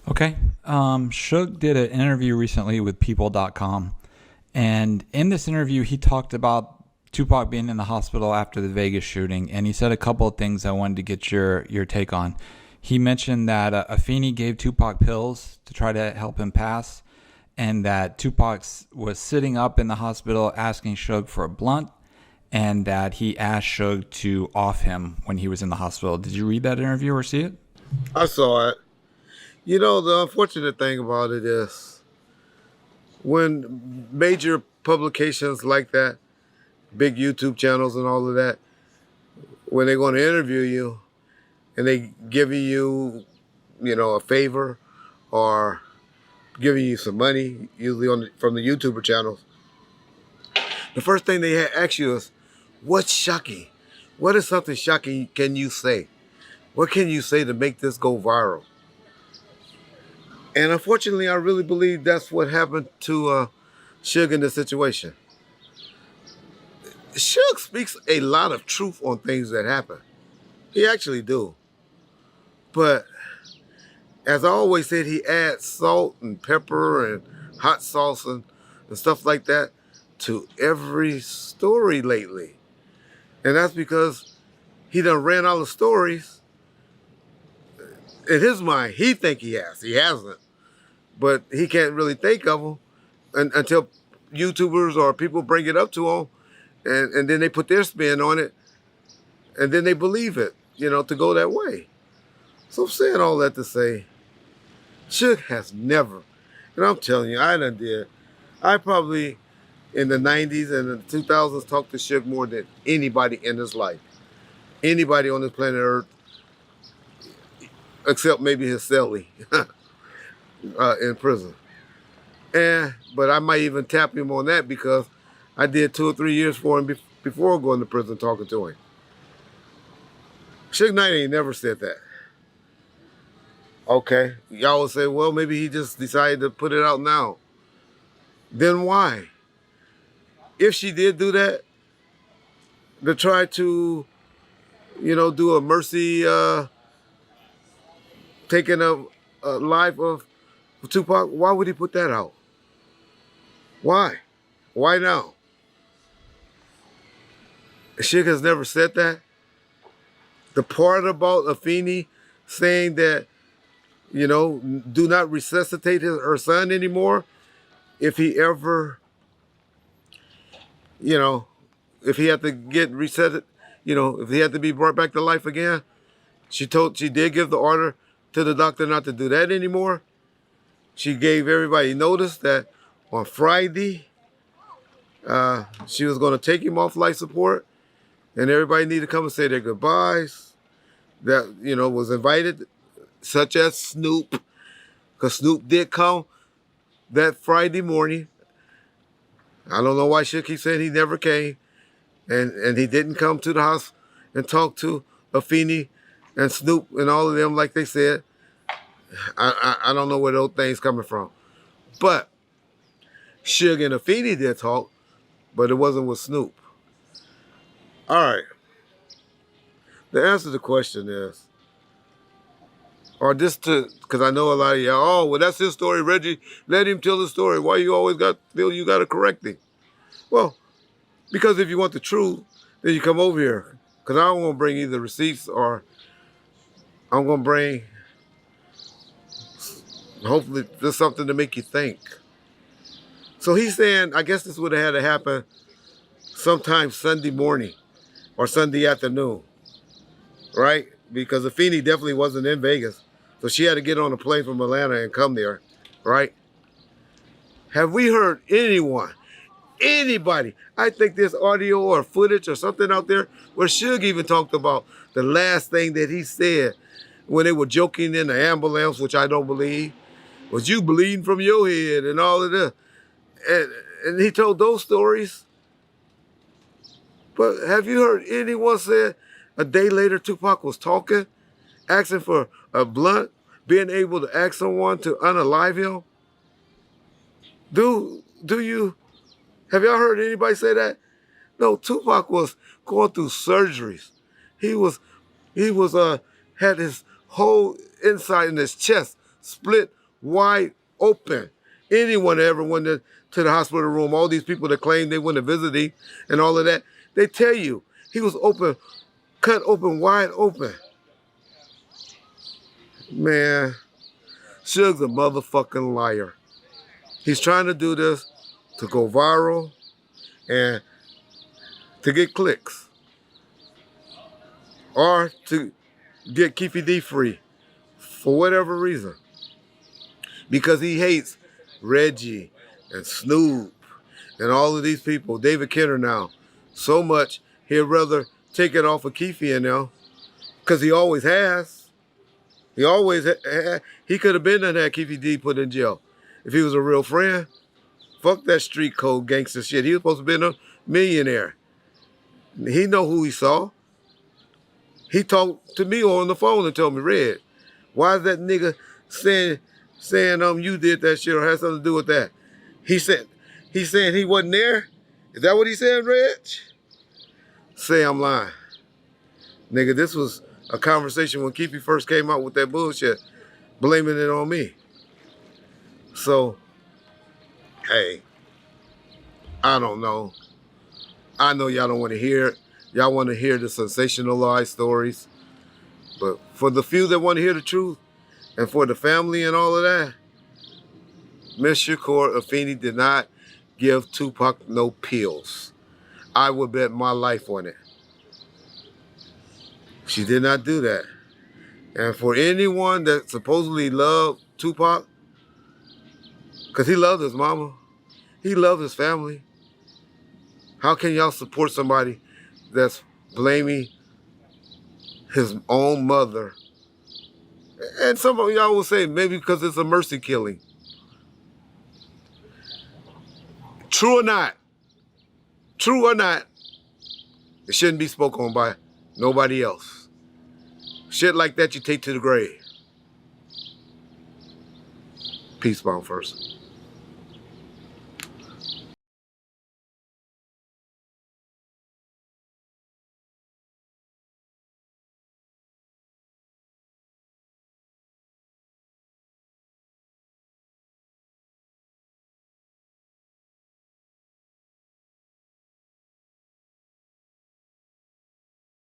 Okay. Suge did an interview recently with People.com. And in this interview, he talked about Tupac being in the hospital after the Vegas shooting. And he said a couple of things I wanted to get your take on. He mentioned that Afeni gave Tupac pills to try to help him pass. And that Tupac was sitting up in the hospital asking Suge for a blunt. And that he asked Suge to off him when he was in the hospital. Did you read that interview or see it? I saw it. You know, the unfortunate thing about it is when major publications like that, big YouTube channels and all of that, when they're going to interview you and they giving you, a favor or giving you some money, usually from the YouTuber channels, the first thing they ask you is, what's shocking? What is something shocking can you say? What can you say to make this go viral? And unfortunately, I really believe that's what happened to Suge in this situation. Suge speaks a lot of truth on things that happen. He actually do. But as I always said, he adds salt and pepper and hot sauce and stuff like that to every story lately. And that's because he done ran out of stories. In his mind, he think he has. He hasn't. But he can't really think of them until YouTubers or people bring it up to him, and then they put their spin on it, and then they believe it, to go that way. So I'm saying all that to say, Suge has never, and I'm telling you, I probably in the 90s and the 2000s talked to Suge more than anybody in his life. Anybody on this planet Earth, except maybe his cellie. In prison. But I might even tap him on that because I did 2 or 3 years for him before going to prison talking to him. Suge Knight ain't never said that. Okay. Y'all would say, well, maybe he just decided to put it out now. Then why? If she did do that, to try to, do a mercy, taking a life of Tupac, why would he put that out? Why? Why now? Suge has never said that. The part about Afeni saying that, do not resuscitate her son anymore, if he ever, if he had to get reset, if he had to be brought back to life again, she did give the order to the doctor not to do that anymore. She gave everybody notice that on Friday, she was going to take him off life support, and everybody needed to come and say their goodbyes. That, was invited, such as Snoop, because Snoop did come that Friday morning. I don't know why she keeps saying he never came, and he didn't come to the house and talk to Afeni and Snoop and all of them like they said. I don't know where those things coming from. But Suge and Afeni did talk, but it wasn't with Snoop. All right. The answer to the question is, because I know a lot of y'all, oh, well, that's his story, Reggie. Let him tell the story. Why you always feel you got to correct him? Well, because if you want the truth, then you come over here. Because I don't want to bring either receipts or I'm going to bring, hopefully, there's something to make you think. So he's saying, I guess this would have had to happen sometime Sunday morning or Sunday afternoon, right? Because Afeni definitely wasn't in Vegas. So she had to get on a plane from Atlanta and come there, right? Have we heard anybody, I think there's audio or footage or something out there where Suge even talked about the last thing that he said when they were joking in the ambulance, which I don't believe, was you bleeding from your head and all of this. And he told those stories. But have you heard anyone say a day later Tupac was talking, asking for a blunt, being able to ask someone to unalive him? Have y'all heard anybody say that? No, Tupac was going through surgeries. He was had his whole inside in his chest split wide open. Anyone that ever went to the hospital room, all these people that claim they went to visit him and all of that, they tell you he was open, cut open, wide open. Man, Suge's a motherfucking liar. He's trying to do this to go viral and to get clicks or to get Keefy D free for whatever reason. Because he hates Reggie and Snoop and all of these people, David Kenner now, so much he'd rather take it off of Keefy and now, because he always has. He always he could have been in that Keefy D put in jail if he was a real friend. Fuck that street code gangster shit. He was supposed to be a millionaire. He know who he saw. He talked to me on the phone and told me, Red, why is that nigga saying you did that shit or had something to do with that? He's saying he wasn't there? Is that what he said, Reg? Say I'm lying. Nigga, this was a conversation when Keefy first came out with that bullshit, blaming it on me. So, hey, I don't know. I know y'all don't want to hear it. Y'all want to hear the sensationalized stories. But for the few that want to hear the truth, and for the family and all of that, Miss Shakur Afeni did not give Tupac no pills. I would bet my life on it. She did not do that. And for anyone that supposedly loved Tupac, because he loved his mama, he loved his family, how can y'all support somebody that's blaming his own mother? And some of y'all will say maybe because it's a mercy killing. True or not, it shouldn't be spoken on by nobody else. Shit like that you take to the grave. Peace bomb first.